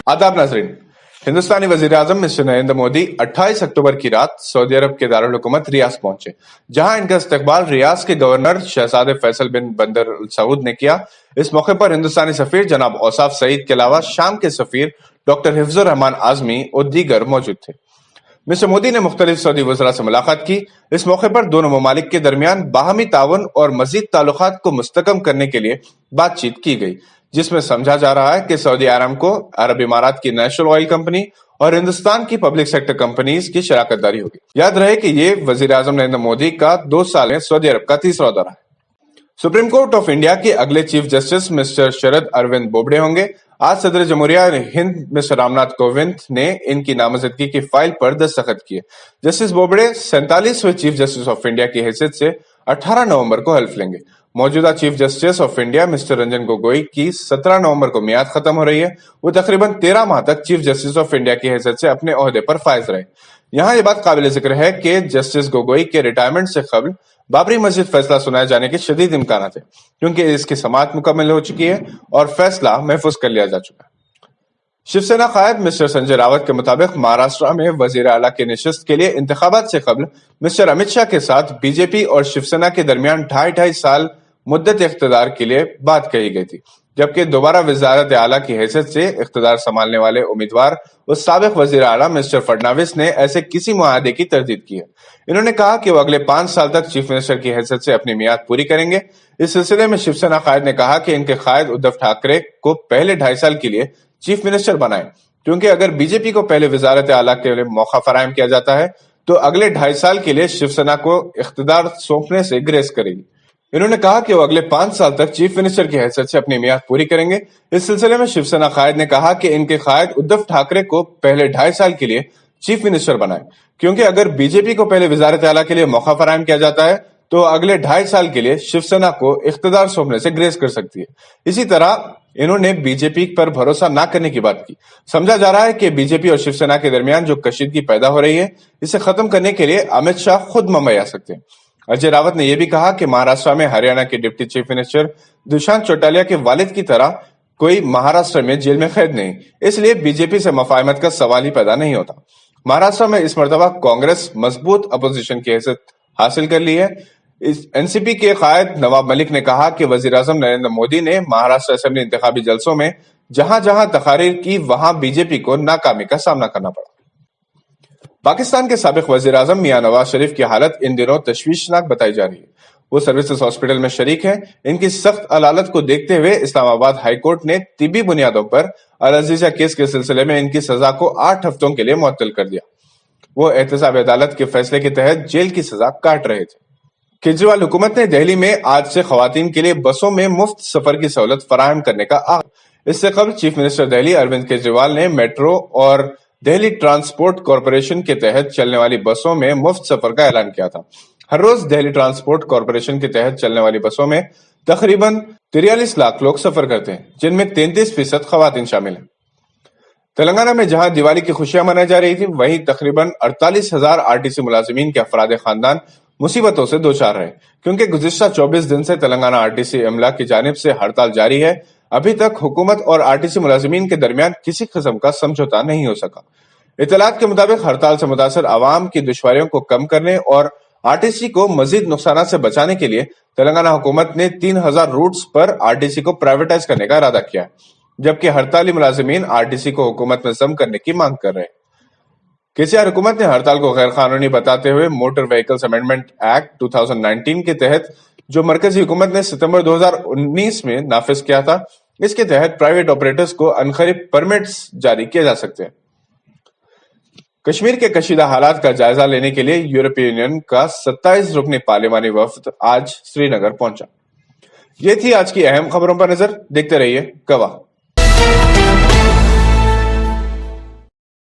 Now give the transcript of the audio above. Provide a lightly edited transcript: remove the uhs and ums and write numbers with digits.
आदाब नाजरीन। हिंदुस्तानी वजीर आजम मिस्टर नरेंद्र मोदी 28 अक्टूबर की रात सऊदी अरब के दारुल हुकूमत रियाज पहुंचे, जहां इनका इस्तकबाल रियाज के गवर्नर शहजादे फैसल बिन बंदर अल सऊद ने किया। इस मौके पर हिंदुस्तानी सफीर जनाब औसाफ सईद के अलावा शाम के सफीर डॉक्टर हिफ्जुर रहमान आजमी और दीगर मौजूद थे। मिस्टर मोदी ने मुख्तलिफ सऊदी वज़रा से मुलाकात की। इस मौके पर दोनों ममालिक के दरमियान बाहमी ताउन और मजीद ताल्लुकात को मुस्तकम करने के लिए बातचीत की गई, जिसमें समझा जा रहा है कि सऊदी अरामको, अरब इमारात की नेशनल ऑयल कंपनी और हिंदुस्तान की पब्लिक सेक्टर कंपनीज की शराकत दारी होगी। याद रहे कि ये वजीर आजम नरेंद्र मोदी का 2 साल में सऊदी अरब का तीसरा दौरा है। सुप्रीम कोर्ट ऑफ इंडिया के अगले chief justice mister Sharad Arvind Bobde होंगे। आज सदर जमहूरिया हिंद मिस्टर रामनाथ कोविंद ने इनकी नामजदगी की फाइल पर दस्तखत किए। जस्टिस बोबडे 47वें चीफ जस्टिस ऑफ इंडिया की हैसियत से 18 नवंबर को हल्फ लेंगे। मौजूदा chief justice of India mister Ranjan Gogoi की 17 नवंबर को मियाद खत्म हो रही है। वो तकरीबन 13 माह तक चीफ जस्टिस ऑफ इंडिया की हैसियत से अपने ओहदे पर फायज रहे। यहाँ ये बात काबिल जिक्र है कि जस्टिस गोगोई के रिटायरमेंट से कबल बाबरी मस्जिद फैसला सुनाए जाने के शदीद इम्कान थे, क्योंकि इसकी समाअत मुकम्मल हो चुकी है और फैसला महफूज कर लिया जा चुका है। शिवसेना कायद मिस्टर संजय रावत के मुताबिक महाराष्ट्र में वजीर आला की निशस्त के लिए इंतखाबात से कबल मिस्टर अमित शाह के साथ बीजेपी और शिवसेना के दरमियान 2.5 साल मुद्दत इख्तिदार के लिए बात कही गई थी, जबकि दोबारा वजारत आला की हैसियत से इख्तिदार संभालने वाले उम्मीदवार और साबिक वजीर आला मिस्टर फडणवीस ने ऐसे किसी मुआहदे की तरदीद की है। इन्होंने कहा कि वो अगले 5 साल तक चीफ मिनिस्टर की हैसियत से अपनी मियाद पूरी करेंगे। इस सिलसिले में शिवसेना कायद ने कहा कि इनके कायद उद्धव ठाकरे को पहले 2.5 साल के लिए चीफ मिनिस्टर बनाएं, क्योंकि अगर बीजेपी को पहले वजारत आला के लिए मौका फराहम किया जाता है तो अगले 2.5 साल के लिए शिवसेना को इख्तिदार सौंपने से ग्रेस करेगी। इन्होंने कहा कि वो अगले 5 साल तक चीफ मिनिस्टर की हैसियत से अपनी मियाद पूरी करेंगे। इस सिलसिले में शिवसेना कायद ने कहा कि इनके कायद उद्धव ठाकरे को पहले 2.5 साल के लिए चीफ मिनिस्टर बनाएं, क्योंकि अगर बीजेपी को पहले वजारत आला के लिए मौका फराहम किया जाता है तो अगले 2.5 साल के लिए शिवसेना को इख्तिदार सौंपने से ग्रेस कर सकती है। इसी तरह इन्होंने बीजेपी पर भरोसा न करने की बात की। समझा जा रहा है कि बीजेपी और शिवसेना के दरमियान जो कशीदगी पैदा हो रही है, इसे खत्म करने के लिए अमित शाह खुद मुंबई आ सकते हैं। अजय रावत ने यह भी कहा कि महाराष्ट्र में हरियाणा के deputy chief minister Dushyant Chautala के वालिद की तरह कोई महाराष्ट्र में जेल में कैद नहीं, इसलिए बीजेपी से मुफाहमत का सवाल ही पैदा नहीं होता। महाराष्ट्र में इस मरतबा कांग्रेस मजबूत अपोजिशन की हैसियत हासिल कर ली है। इस एनसीपी के कायद नवाब मलिक ने कहा कि वजीर आजम नरेंद्र मोदी ने महाराष्ट्र असेंबली इंतखाबी जलसों में जहां जहां तकारीर की, वहां बीजेपी को नाकामी का सामना करना पड़ा। पाकिस्तान के साबिक वजीर आजम मियां नवाज शरीफ की हालत इन दिनों तशवीशनाक बताई जा रही है। वो सर्विसेज हॉस्पिटल में शरीक है। इनकी सख्त अदालत को देखते हुए इस्लामाबाद हाई कोर्ट ने तिब्बी बुनियादों पर अल अजीजा केस के सिलसिले में इनकी सजा को 8 हफ्तों के लिए मुअत्तल कर दिया। वो एहतसाब अदालत के फैसले के तहत जेल की सजा काट रहे थे। केजरीवाल हुकूमत ने दिल्ली में आज से खवातीन के लिए बसों में मुफ्त सफर की सहूलत फराहम करने का इससे कबल चीफ मिनिस्टर दिल्ली अरविंद केजरीवाल ने मेट्रो और दिल्ली ट्रांसपोर्ट कॉरपोरेशन के तहत चलने वाली बसों में मुफ्त सफर का ऐलान किया था। हर रोज दिल्ली ट्रांसपोर्ट कॉरपोरेशन के तहत चलने वाली बसों में तकरीबन 43 लाख लोग सफर करते हैं, जिनमें 33% खवातीन शामिल हैं। तेलंगाना में जहां दिवाली की खुशियां मनाई जा रही थी, वहीं तकरीबन 48,000 आरटीसी मुलाजिमीन के अफराद खानदान मुसीबतों से दो चार रहे, क्योंकि गुज़िश्ता 24 दिन से तेलंगाना आरटीसी अमला की जानिब से हड़ताल जारी है। अभी तक हुकूमत और आरटीसी मुलाजिमीन के दरमियान किसी किस्म का समझौता नहीं हो सका। इत्तलात के मुताबिक हड़ताल से मुतासर आवाम की दुश्वारियों को कम करने और आरटीसी को मजीद नुकसान से बचाने के लिए तेलंगाना हुकूमत ने 3000 रूट्स पर आरटीसी को प्राइवेटाइज करने का इरादा किया है, जबकि हड़ताली मुलाजिमीन आरटीसी को हुकूमत में जम करने की मांग कर रहे हैं। केसीआर हुकूमत ने हड़ताल को गैर कानूनी बताते हुए मोटर व्हीकल्स अमेंडमेंट एक्ट 2019 के तहत, जो मरकजी हुकूमत ने सितंबर 2019 में नाफिज किया था, इसके तहत प्राइवेट ऑपरेटर्स को अनखरीद परमिट्स जारी किए जा सकते हैं। कश्मीर के कशीदा हालात का जायजा लेने के लिए यूरोपीय यूनियन का 27 रुकनी पार्लिमानी वफ्द आज श्रीनगर पहुंचा। ये थी आज की अहम खबरों पर नजर। देखते रहिए गवाह।